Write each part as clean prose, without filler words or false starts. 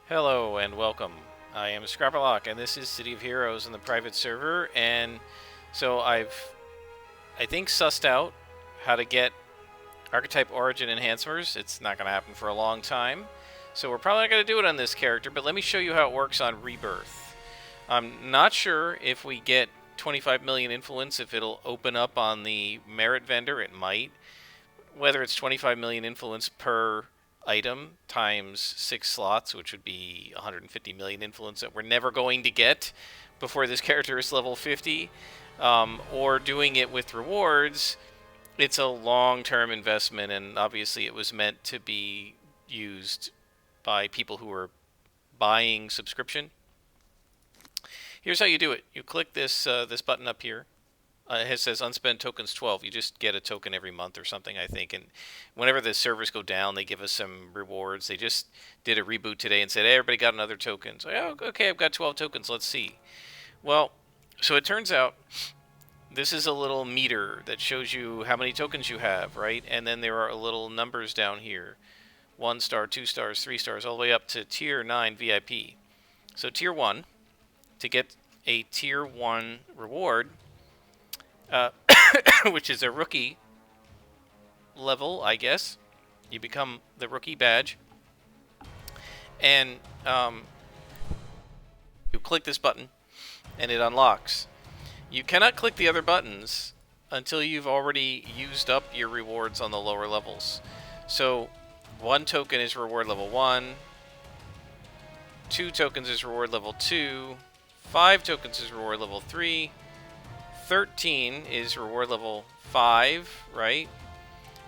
Hello and welcome. I am Scrapperlock, and this is City of Heroes in the private server. And so I think, sussed out how to get archetype origin enhancers. It's not going to happen for a long time, so we're probably not going to do it on this character. But let me show you how it works on Rebirth. I'm not sure if we get 25 million influence, if it'll open up on the merit vendor. It might. Whether it's 25 million influence per item times 6 slots, which would be 150 million influence that we're never going to get before this character is level 50, or doing it with rewards. It's a long-term investment, and obviously it was meant to be used by people who are buying subscription. Here's how you do it. You click this button up here. It says unspent tokens 12. You just get a token every month or something, I think. And whenever the servers go down, they give us some rewards. They just did a reboot today and said, hey, everybody got another token. So, oh, okay, I've got 12 tokens. Let's see. Well, so it turns out this is a little meter that shows you how many tokens you have, right? And then there are little numbers down here. 1 star, 2 stars, 3 stars, all the way up to Tier 9 VIP. So Tier 1, to get a Tier 1 reward, which is a rookie level, I guess. You become the rookie badge. And you click this button, and it unlocks. You cannot click the other buttons until you've already used up your rewards on the lower levels. So 1 token is reward level 1, 2 tokens is reward level 2, 5 tokens is reward level 3, 13 is reward level 5, right?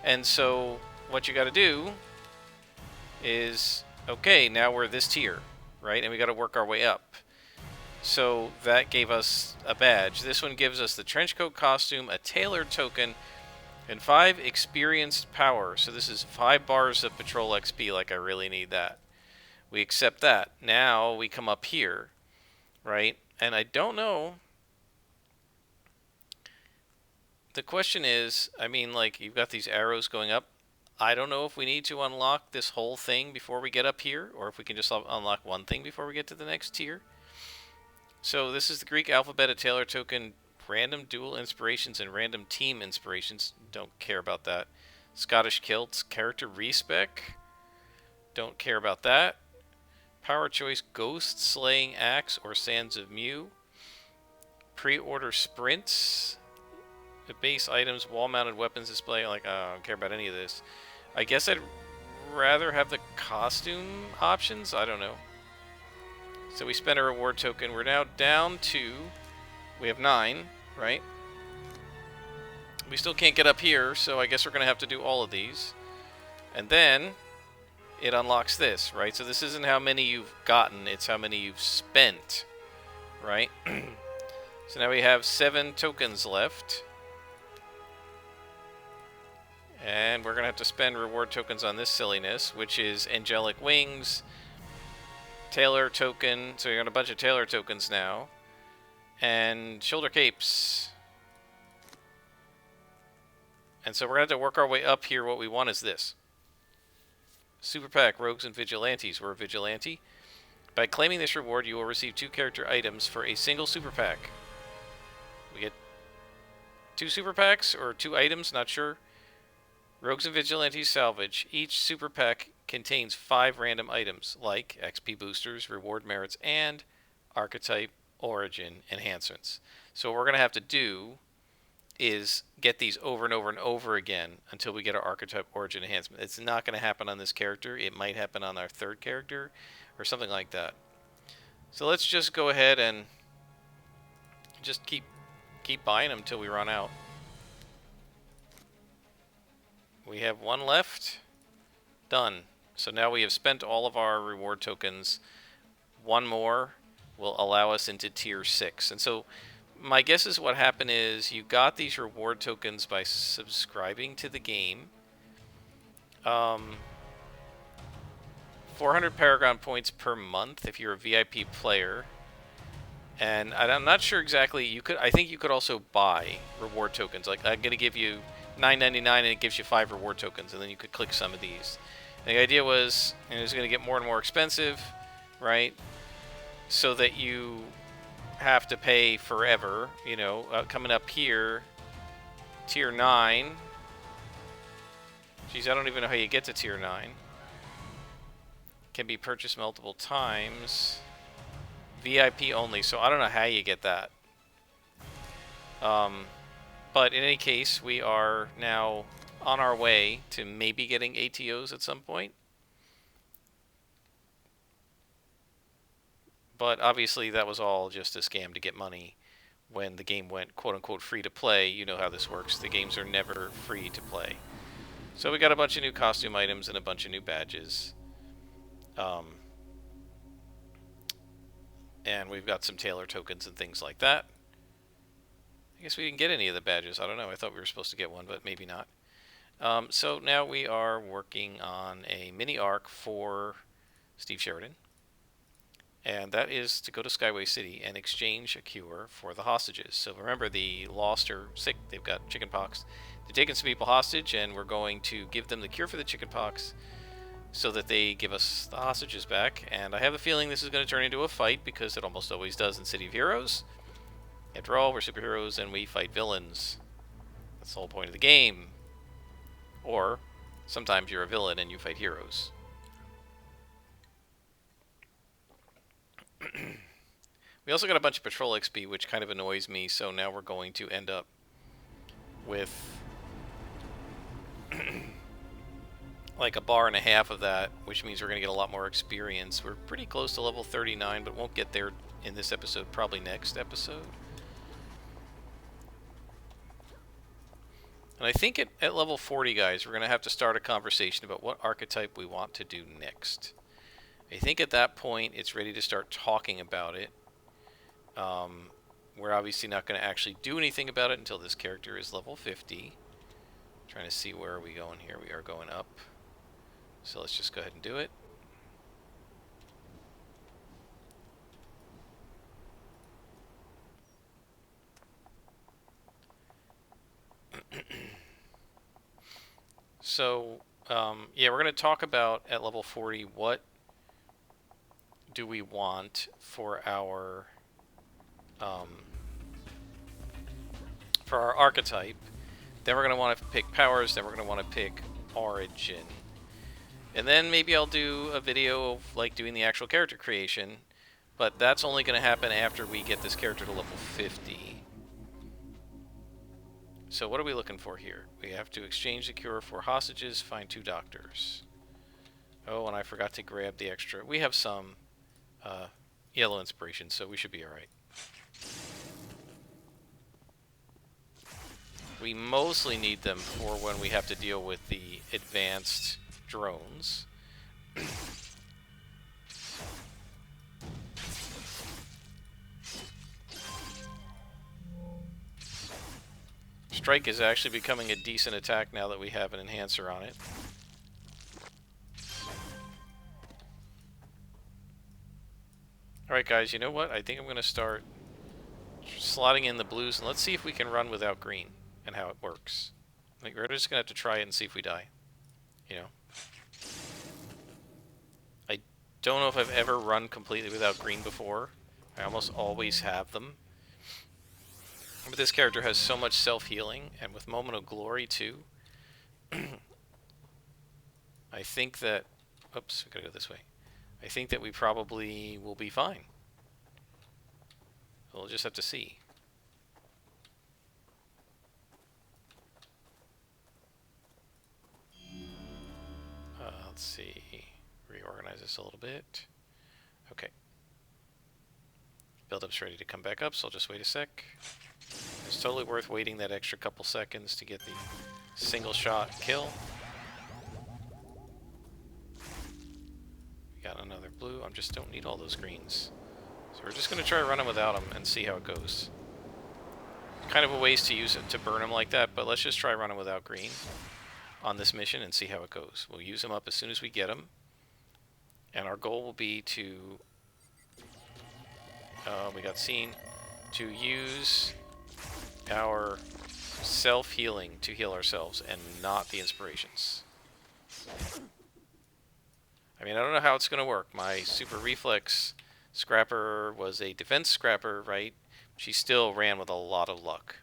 And so what you got to do is, okay, now we're this tier, right? And we got to work our way up. So that gave us a badge. This one gives us the trenchcoat costume, a tailored token, and 5 experienced power. So this is 5 bars of patrol XP, like I really need that. We accept that. Now we come up here, right? And I don't know. The question is, I mean, like, you've got these arrows going up. I don't know if we need to unlock this whole thing before we get up here, or if we can just unlock one thing before we get to the next tier. So this is the Greek alphabet, a Taylor token, random dual inspirations, and random team inspirations. Don't care about that. Scottish kilts, character respec. Don't care about that. Power choice, ghost slaying axe or sands of Mew. Pre-order sprints. The base items, wall-mounted weapons display. Like, I don't care about any of this. I guess I'd rather have the costume options. I don't know. So we spent a reward token. We're now down to, we have 9, right? We still can't get up here, so I guess we're going to have to do all of these. And then it unlocks this, right? So this isn't how many you've gotten, it's how many you've spent, right? So now we have 7 tokens left. And we're going to have to spend reward tokens on this silliness, which is Angelic Wings, Tailor token. So you're on a bunch of Tailor tokens now. And Shoulder Capes. And so we're going to have to work our way up here. What we want is this. Super Pack, Rogues and Vigilantes. We're a Vigilante. By claiming this reward, you will receive 2 character items for a single Super Pack. We get 2 Super Packs or 2 items, not sure. Rogues and Vigilantes Salvage. Each Super Pack contains 5 random items, like XP boosters, reward merits, and archetype origin enhancements. So what we're going to have to do is get these over and over and over again until we get our archetype origin enhancement. It's not going to happen on this character. It might happen on our 3rd character or something like that. So let's just go ahead and just keep buying them until we run out. We have 1 left. Done. So now we have spent all of our reward tokens. 1 more will allow us into tier 6. And so my guess is what happened is you got these reward tokens by subscribing to the game. 400 Paragon points per month if you're a VIP player. And I'm not sure exactly. I think you could also buy reward tokens. Like, I'm going to give you $9.99 and it gives you 5 reward tokens, and then you could click some of these. And the idea was, it was going to get more and more expensive. right? So that you have to pay forever, you know, coming up here, tier 9. Geez, I don't even know how you get to tier 9. Can be purchased multiple times. VIP only, so I don't know how you get that. But in any case, we are now on our way to maybe getting ATOs at some point. But obviously that was all just a scam to get money when the game went quote-unquote free to play. You know how this works. The games are never free to play. So we got a bunch of new costume items and a bunch of new badges. And we've got some Taylor tokens and things like that. I guess we didn't get any of the badges. I don't know. I thought we were supposed to get one, but maybe not. So now we are working on a mini arc for Steve Sheridan. And that is to go to Skyway City and exchange a cure for the hostages. So remember, the lost are sick. They've got chickenpox. They're taking some people hostage, and we're going to give them the cure for the chickenpox so that they give us the hostages back. And I have a feeling this is going to turn into a fight, because it almost always does in City of Heroes. After all, we're superheroes and we fight villains. That's the whole point of the game. Or sometimes you're a villain and you fight heroes. We also got a bunch of patrol XP, which kind of annoys me, so now we're going to end up with like a bar and a half of that, which means we're going to get a lot more experience. We're pretty close to level 39, but won't get there in this episode, probably next episode. And I think at level 40, guys, we're going to have to start a conversation about what archetype we want to do next. I think at that point, it's ready to start talking about it. We're obviously not going to actually do anything about it until this character is level 50. Trying to see where are we going here. We are going up. So let's just go ahead and do it. So, yeah, we're going to talk about at level 40 what do we want for our archetype. Then we're going to want to pick powers. Then we're going to want to pick origin. And then maybe I'll do a video of like doing the actual character creation. But that's only going to happen after we get this character to level 50. So what are we looking for here? We have to exchange the cure for hostages, find 2 doctors. Oh, and I forgot to grab the extra. We have some yellow inspiration, so we should be alright. We mostly need them for when we have to deal with the advanced drones. Shrike is actually becoming a decent attack now that we have an enhancer on it. Alright guys, you know what? I think I'm going to start slotting in the blues, and let's see if we can run without green and how it works. Like, we're just going to have to try it and see if we die. You know? I don't know if I've ever run completely without green before. I almost always have them. But this character has so much self-healing, and with Moment of Glory too. I think that... Oops, we gotta go this way. I think that we probably will be fine. We'll just have to see. Let's see. Reorganize this a little bit. Okay. Build-up's ready to come back up, so I'll just wait a sec. It's totally worth waiting that extra couple seconds to get the single shot kill. We got another blue. I just don't need all those greens. So we're just going to try running without them and see how it goes. Kind of a waste to use it to burn them like that, but let's just try running without green on this mission and see how it goes. We'll use them up as soon as we get them. And our goal will be to... we got seen. To use our self-healing to heal ourselves and not the inspirations. I mean, I don't know how it's going to work. My super reflex scrapper was a defense scrapper, right? She still ran with a lot of luck.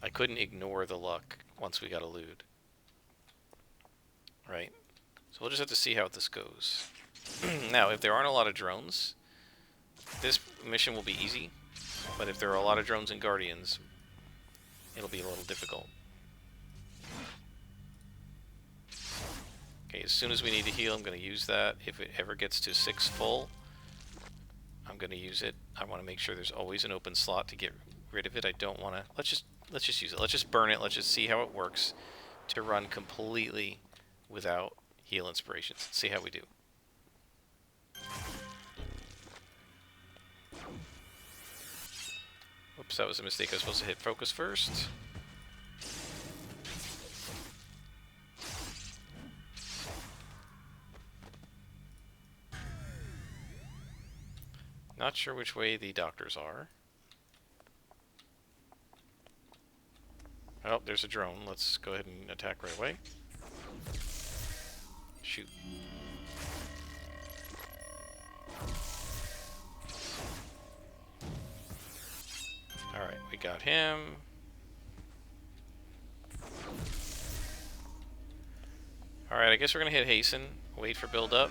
I couldn't ignore the luck once we got a loot. Right? So we'll just have to see how this goes. Now, if there aren't a lot of drones, this mission will be easy. But if there are a lot of drones and guardians, it'll be a little difficult. Okay, as soon as we need to heal, I'm going to use that. If it ever gets to 6 full, I'm going to use it. I want to make sure there's always an open slot to get rid of it. I don't want to... Let's just use it. Let's just burn it. Let's just see how it works to run completely without heal inspirations. Let's see how we do. Oops, that was a mistake. I was supposed to hit focus first. Not sure which way the doctors are. Oh, there's a drone. Let's go ahead and attack right away. Shoot. Alright, we got him. Alright, I guess we're going to hit hasten. Wait for build up.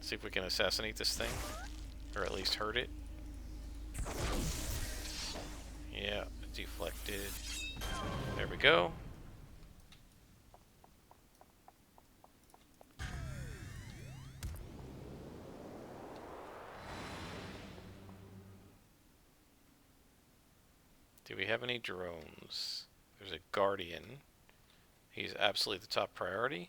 See if we can assassinate this thing. Or at least hurt it. Yeah, deflected. There we go. Do we have any drones? There's a guardian. He's absolutely the top priority.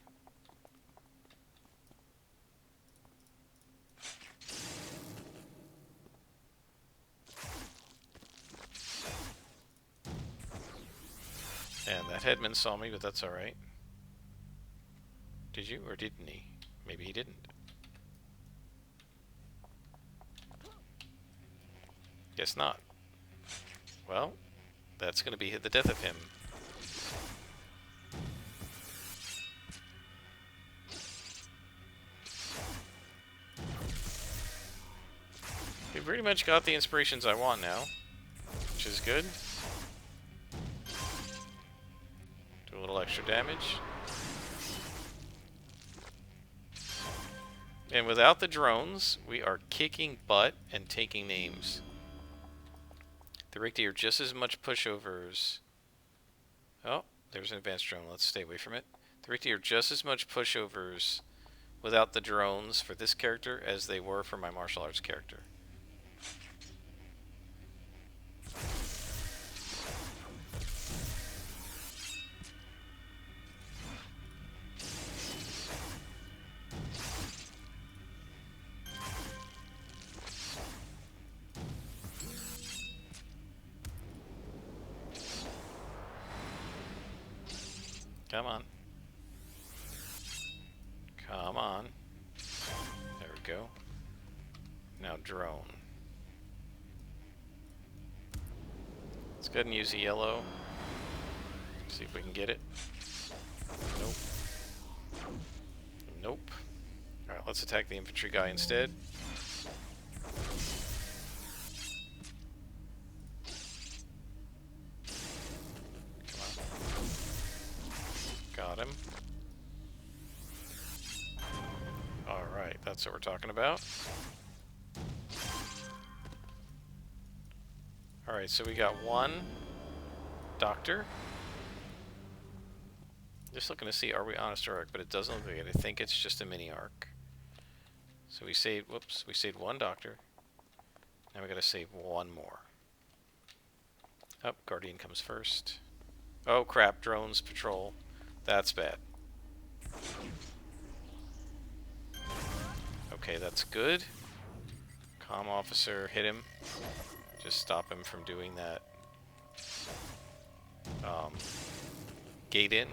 And that headman saw me, but that's alright. Did you, or didn't he? Maybe he didn't. Guess not. Well, that's going to be the death of him. We pretty much got the inspirations I want now, which is good. Do a little extra damage. And without the drones, we are kicking butt and taking names. The Rikti are just as much pushovers. Oh, there's an advanced drone. Let's stay away from it. The Rikti are just as much pushovers without the drones for this character as they were for my martial arts character. Come on. Come on. There we go. Now drone. Let's go ahead and use the yellow. See if we can get it. Nope. Nope. Alright, let's attack the infantry guy instead. Got him. Alright, that's what we're talking about. Alright, so we got one doctor. Just looking to see, are we on a star arc? But it doesn't look like it. I think it's just a mini arc. So we saved, whoops, we saved one doctor. Now we gotta save one more. Oh, Guardian comes first. Oh crap, drones patrol. That's bad. Okay, that's good. Comm officer, hit him. Just stop him from doing that. Gate in.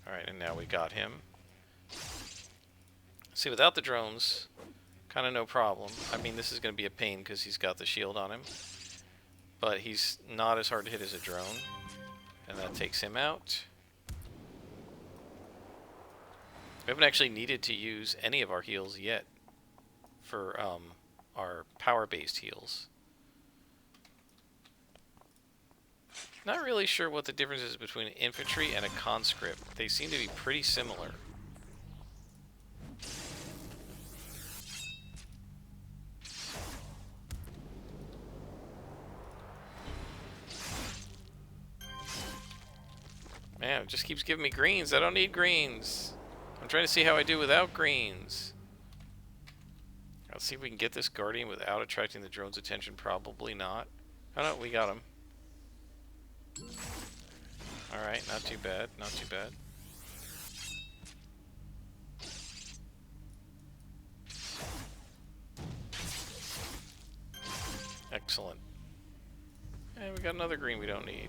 Alright, and now we got him. See, without the drones, kind of no problem. I mean, this is going to be a pain because he's got the shield on him. But he's not as hard to hit as a drone. And that takes him out. We haven't actually needed to use any of our heals yet for our power-based heals. Not really sure what the difference is between an infantry and a conscript. They seem to be pretty similar. Man, it just keeps giving me greens. I don't need greens. I'm trying to see how I do without greens. Let's see if we can get this Guardian without attracting the drone's attention. Probably not. Oh no, we got him. Alright, not too bad, not too bad. Excellent. And we got another green we don't need.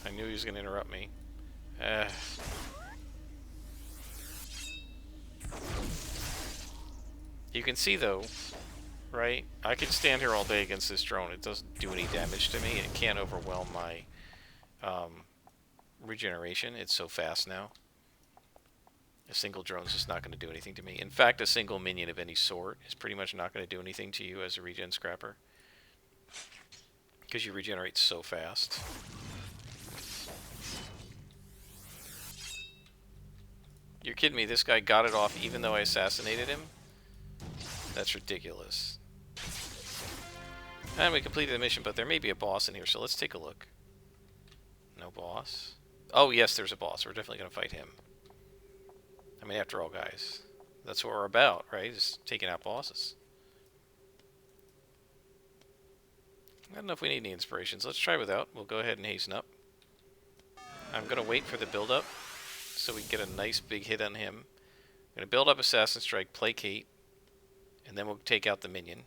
I knew he was going to interrupt me. You can see though, right? I could stand here all day against this drone. It doesn't do any damage to me. It can't overwhelm my regeneration. It's so fast now. A single drone's just not going to do anything to me. In fact, a single minion of any sort is pretty much not going to do anything to you as a regen scrapper. Because you regenerate so fast. You're kidding me, this guy got it off even though I assassinated him? That's ridiculous. And we completed the mission, but there may be a boss in here, so let's take a look. No boss? Oh yes, there's a boss. We're definitely going to fight him. I mean, after all, guys, that's what we're about, right? Just taking out bosses. I don't know if we need any inspirations. Let's try without. We'll go ahead and hasten up. I'm going to wait for the build-up so we can get a nice big hit on him. I'm going to build up Assassin Strike, Placate, and then we'll take out the minion.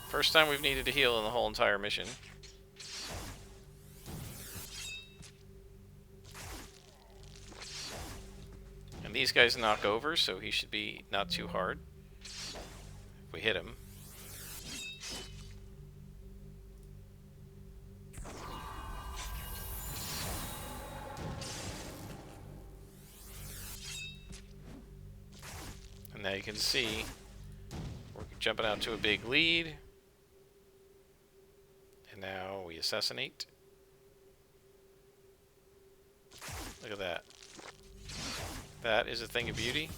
First time we've needed to heal in the whole entire mission. And these guys knock over, so he should be not too hard if we hit him. And now you can see we're jumping out to a big lead. And now we assassinate. Look at that. That is a thing of beauty.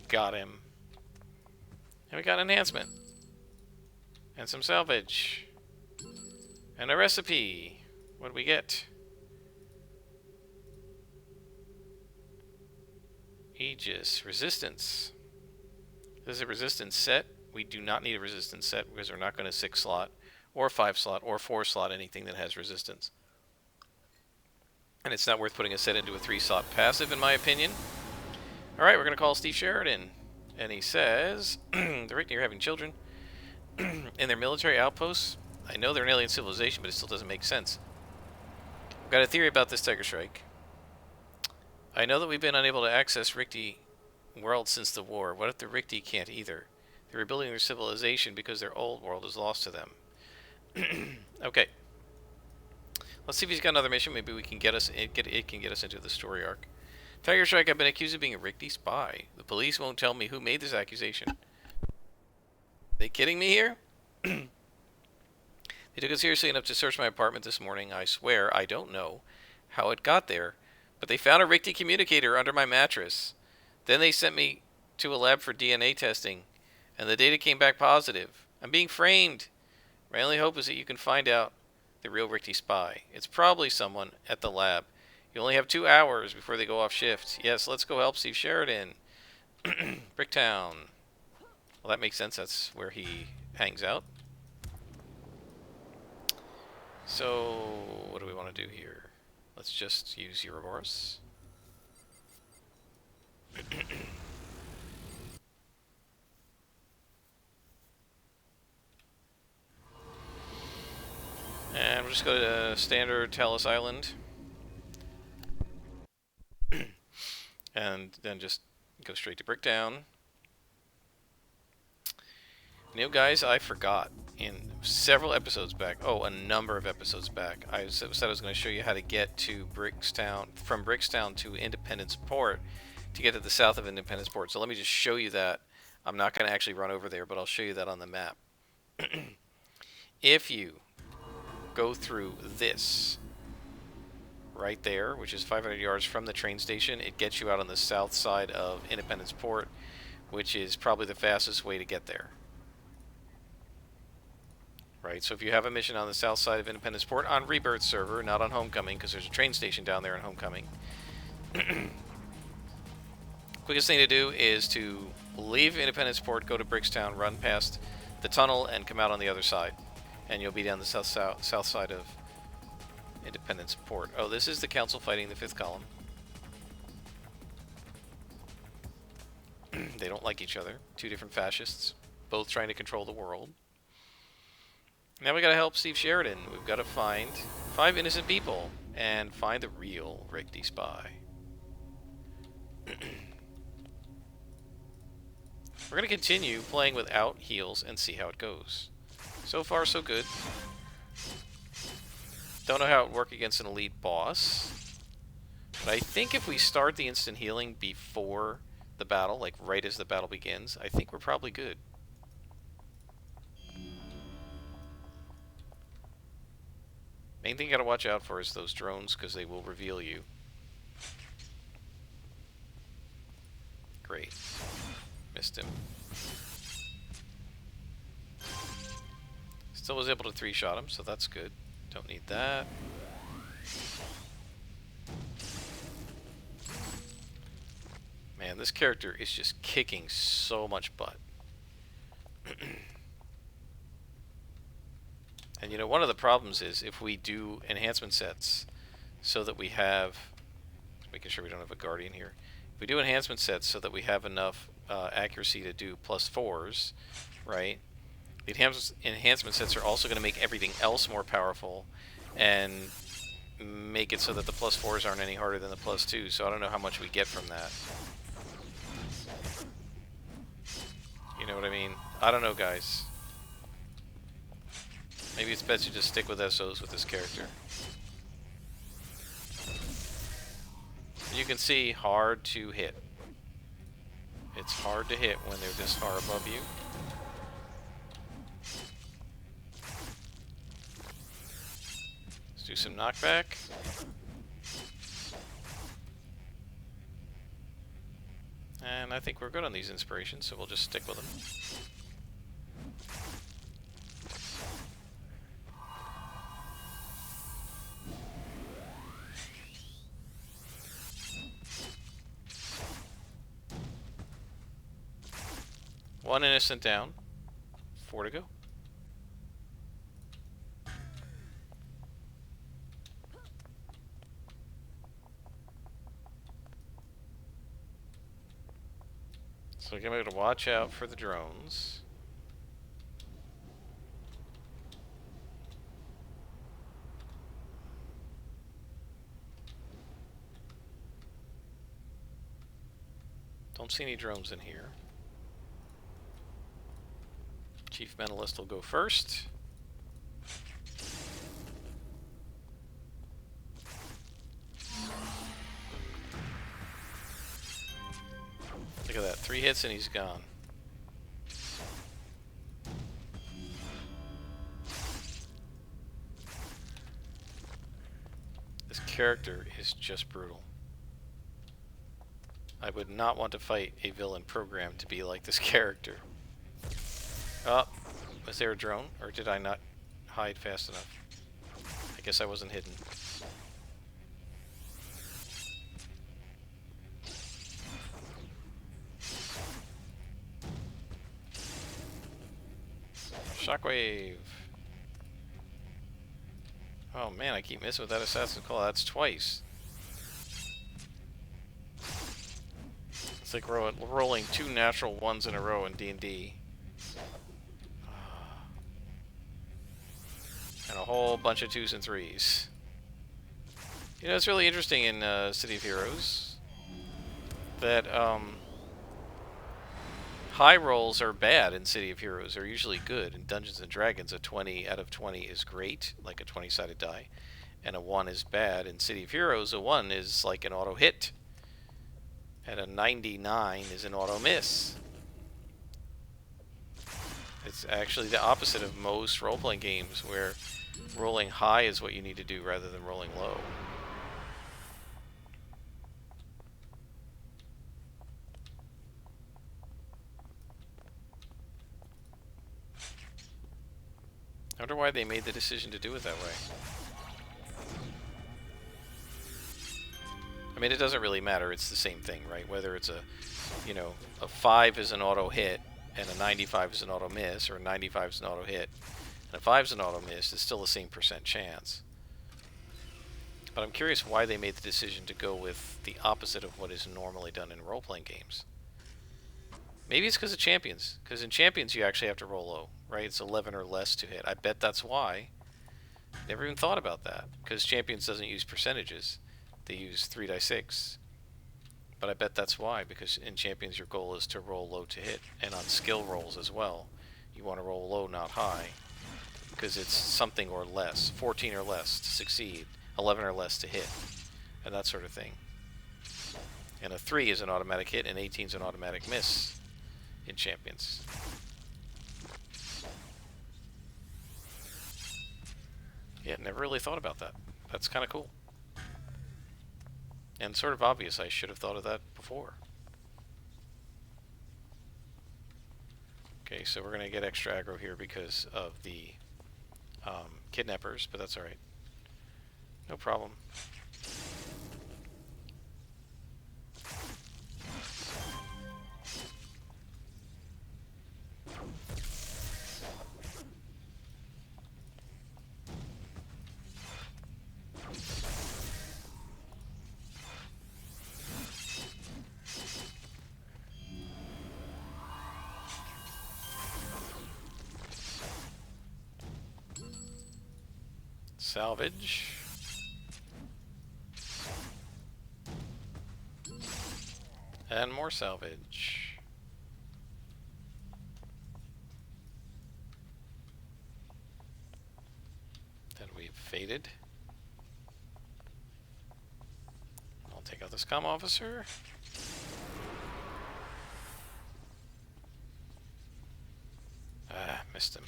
Got him. And we got enhancement. And some salvage. And a recipe. What do we get? Aegis. Resistance. This is a resistance set. We do not need a resistance set because we're not going to 6-slot or 5-slot or 4-slot anything that has resistance. And it's not worth putting a set into a 3-slot passive, in my opinion. Alright, we're going to call Steve Sheridan. And he says, the Rick are having children in their military outposts. I know they're an alien civilization, but it still doesn't make sense. I've got a theory about this Tiger Shrike. I know that we've been unable to access Richti world since the war. What if the Richti can't either? They're rebuilding their civilization because their old world is lost to them. Okay. Let's see if he's got another mission. Maybe we can get us it can get us into the story arc. Tiger Shrike, I've been accused of being a Richti spy. The police won't tell me who made this accusation. Are they kidding me here? They took it seriously enough to search my apartment this morning. I swear I don't know how it got there, but they found a Richti communicator under my mattress. Then they sent me to a lab for DNA testing, and the data came back positive. I'm being framed. My only hope is that you can find out the real Richti spy. It's probably someone at the lab. You only have 2 hours before they go off shift. Yes, let's go help Steve Sheridan. Bricktown. Well, that makes sense. That's where he hangs out. So, what do we want to do here? Let's just use Ouroboros. And we'll just go to standard Talus Island. And then just go straight to Bricktown. You know, guys, I forgot in several episodes back, a number of episodes back, I said I was going to show you how to get to Bricktown, from Bricktown to Independence Port, to get to the south of Independence Port. So let me just show you that. I'm not going to actually run over there, but I'll show you that on the map. If you go through this right there, which is 500 yards from the train station, it gets you out on the south side of Independence Port, which is probably the fastest way to get there. Right, so if you have a mission on the south side of Independence Port on Rebirth server, not on Homecoming, because there's a train station down there in Homecoming, quickest thing to do is to leave Independence Port, go to Bricktown, run past the tunnel, and come out on the other side. And you'll be down the south side of Independence Port. Oh, this is the Council fighting the 5th column. They don't like each other. Two different fascists, both trying to control the world. Now we gotta help Steve Sheridan. We've gotta find 5 innocent people and find the real Rick D. Spy. We're gonna continue playing without heals and see how it goes. So far, so good. Don't know how it would work against an elite boss, but I think if we start the instant healing before the battle, like right as the battle begins, I think we're probably good. Main thing you gotta watch out for is those drones, because they will reveal you. Great. Missed him. Still was able to 3-shot him, so that's good. Don't need that. Man, this character is just kicking so much butt. And you know, one of the problems is if we do enhancement sets so that we have, making sure we don't have a guardian here, if we do enhancement sets so that we have enough accuracy to do +4s, right? The enhancement sets are also going to make everything else more powerful and make it so that the +4s aren't any harder than the +2s, so I don't know how much we get from that. You know what I mean? I don't know, guys. Maybe it's best you just stick with SOs with this character. You can see, hard to hit. It's hard to hit when they're this far above you. Let's do some knockback. And I think we're good on these inspirations, so we'll just stick with them. One innocent down. 4 to go. So we're going to watch out for the drones. Don't see any drones in here. Chief Mentalist will go first. Look at that, 3 hits and he's gone. This character is just brutal. I would not want to fight a villain programmed to be like this character. Oh, was there a drone? Or did I not hide fast enough? I guess I wasn't hidden. Shockwave. Oh man, I keep missing with that Assassin's Call. That's twice. It's like rolling 2 natural 1s in a row in D&D. And a whole bunch of 2s and 3s. You know, it's really interesting in City of Heroes that high rolls are bad in City of Heroes. They're usually good. In Dungeons and Dragons, a 20 out of 20 is great, like a 20-sided die, and a 1 is bad. In City of Heroes, a 1 is like an auto hit, and a 99 is an auto miss. It's actually the opposite of most role-playing games, where rolling high is what you need to do rather than rolling low. I wonder why they made the decision to do it that way. I mean, it doesn't really matter. It's the same thing, right? Whether it's a 5 is an auto hit, and a 95 is an auto miss, or a 95 is an auto hit, and a 5 is an auto miss, it's still the same % chance. But I'm curious why they made the decision to go with the opposite of what is normally done in role-playing games. Maybe it's because of Champions. Because in Champions, you actually have to roll low, right? It's 11 or less to hit. I bet that's why. Never even thought about that. Because Champions doesn't use percentages. They use 3d6. But I bet that's why. Because in Champions, your goal is to roll low to hit. And on skill rolls as well, you want to roll low, not high. Because it's something or less. 14 or less to succeed. 11 or less to hit. And that sort of thing. And a 3 is an automatic hit, and 18 is an automatic miss in Champions. Yeah, never really thought about that. That's kind of cool. And sort of obvious. I should have thought of that before. Okay, so we're going to get extra aggro here because of the kidnappers, but that's alright. No problem. Salvage. And more salvage. Then we've faded. I'll take out this comm officer. Ah, missed him.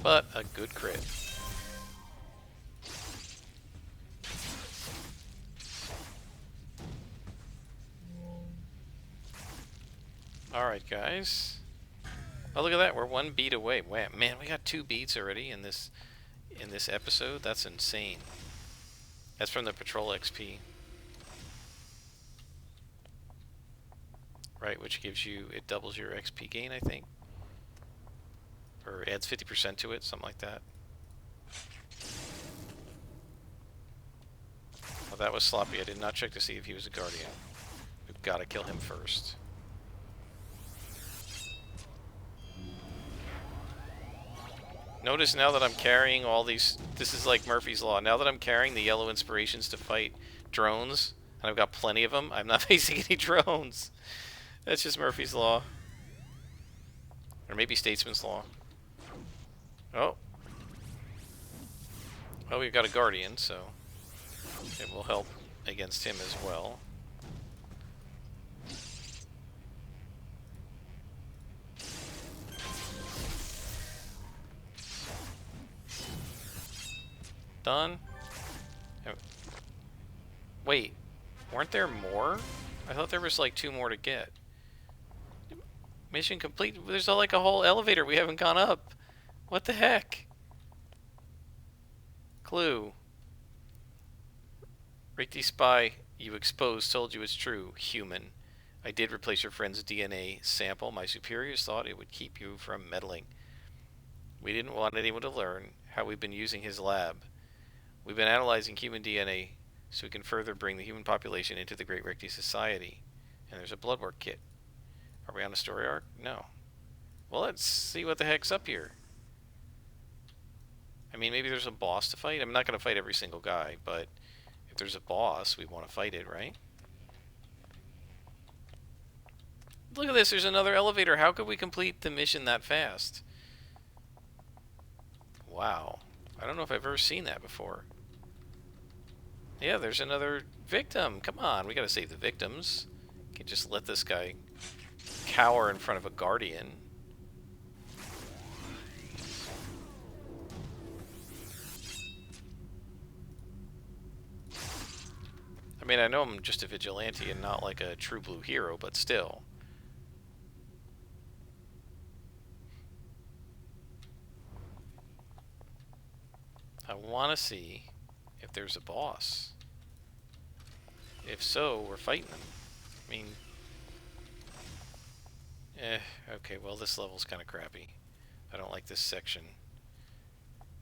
But a good crit. Alright, guys. Oh, look at that. We're 1 beat away. Wow, man, we got 2 beats already in this episode. That's insane. That's from the Patrol XP. Right, which gives you... It doubles your XP gain, I think. Or adds 50% to it, something like that. Well, that was sloppy. I did not check to see if he was a Guardian. We've got to kill him first. Notice now that I'm carrying all these... This is like Murphy's Law. Now that I'm carrying the yellow inspirations to fight drones, and I've got plenty of them, I'm not facing any drones. That's just Murphy's Law. Or maybe Statesman's Law. Oh. Well, we've got a Guardian, so it will help against him as well. Done. Wait, weren't there more? I thought there was like 2 more to get. Mission complete. There's like a whole elevator we haven't gone up. What the heck? Clue. Ricky spy you exposed told you it's true. Human. I did replace your friend's DNA sample. My superiors thought it would keep you from meddling. We didn't want anyone to learn how we've been using his lab. We've been analyzing human DNA so we can further bring the human population into the Great Ricti Society. And there's a blood work kit. Are we on a story arc? No. Well, let's see what the heck's up here. I mean, maybe there's a boss to fight. I'm not going to fight every single guy, but if there's a boss, we want to fight it, right? Look at this, there's another elevator. How could we complete the mission that fast? Wow. I don't know if I've ever seen that before. Yeah, there's another victim. Come on, we gotta save the victims. Can't just let this guy cower in front of a guardian. I mean, I know I'm just a vigilante and not like a true blue hero, but still. I want to see if there's a boss. If so, we're fighting them. I mean, okay, well this level's kind of crappy. I don't like this section.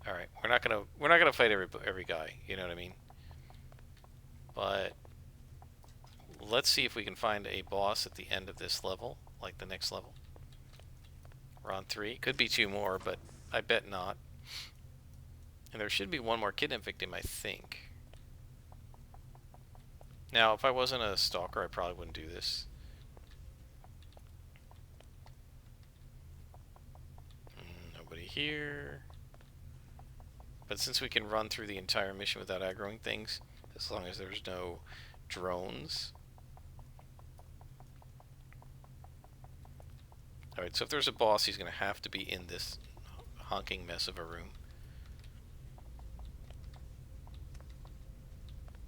All right, we're not gonna fight every guy, you know what I mean? But let's see if we can find a boss at the end of this level, like the next level. We're on 3. Could be 2 more, but I bet not. And there should be 1 more kidnap victim, I think. Now, if I wasn't a stalker, I probably wouldn't do this. Nobody here. But since we can run through the entire mission without aggroing things, as long as there's no drones. Alright, so if there's a boss, he's going to have to be in this honking mess of a room.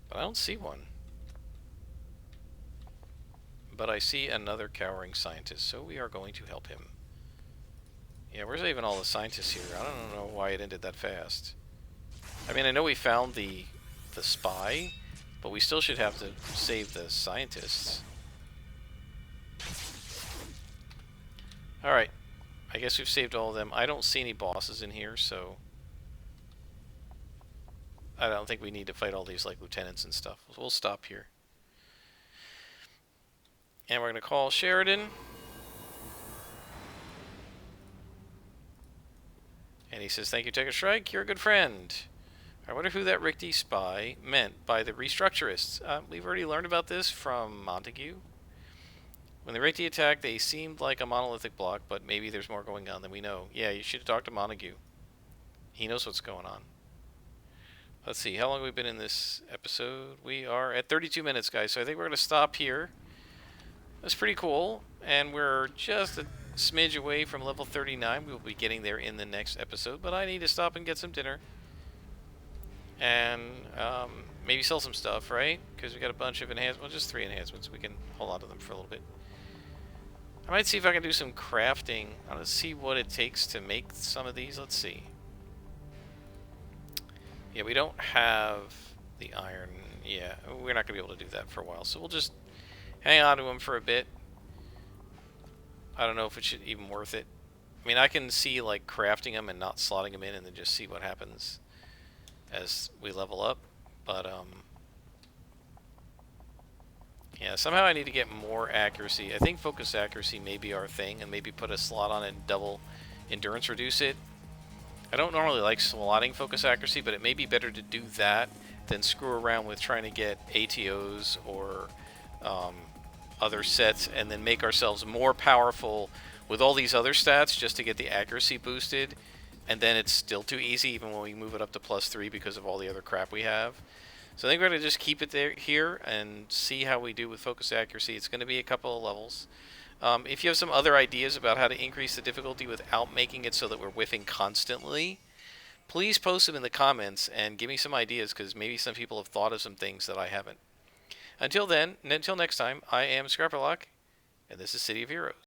But I don't see one. But I see another cowering scientist, so we are going to help him. Yeah, where's even all the scientists here? I don't know why it ended that fast. I mean, I know we found the spy, but we still should have to save the scientists. Alright, I guess we've saved all of them. I don't see any bosses in here, so I don't think we need to fight all these like lieutenants and stuff. We'll stop here. And we're going to call Sheridan. And he says, thank you, Take a Shrike. You're a good friend. I wonder who that Richter spy meant by the restructurists. We've already learned about this from Montague. When the Richter attacked, they seemed like a monolithic block, but maybe there's more going on than we know. Yeah, you should have talked to Montague. He knows what's going on. Let's see, how long have we been in this episode? We are at 32 minutes, guys, so I think we're going to stop here. That's pretty cool, and we're just a smidge away from level 39. We'll be getting there in the next episode, but I need to stop and get some dinner. And maybe sell some stuff, right? Because we got a bunch of enhancements, well, just 3 enhancements. We can hold on to them for a little bit. I might see if I can do some crafting. I want to see what it takes to make some of these. Let's see. Yeah, we don't have the iron. Yeah, we're not going to be able to do that for a while. So we'll just hang on to them for a bit. I don't know if it should even worth it. I mean, I can see like crafting them and not slotting them in and then just see what happens as we level up. But, yeah, somehow I need to get more accuracy. I think focus accuracy may be our thing, and maybe put a slot on it and double endurance reduce it. I don't normally like slotting focus accuracy, but it may be better to do that than screw around with trying to get ATOs or other sets and then make ourselves more powerful with all these other stats just to get the accuracy boosted, and then it's still too easy even when we move it up to +3 because of all the other crap we have. So I think we're going to just keep it there here and see how we do with focus accuracy. It's going to be a couple of levels. If you have some other ideas about how to increase the difficulty without making it so that we're whiffing constantly, please post them in the comments and give me some ideas, because maybe some people have thought of some things that I haven't. Until then, until next time, I am Scrapperlock, and this is City of Heroes.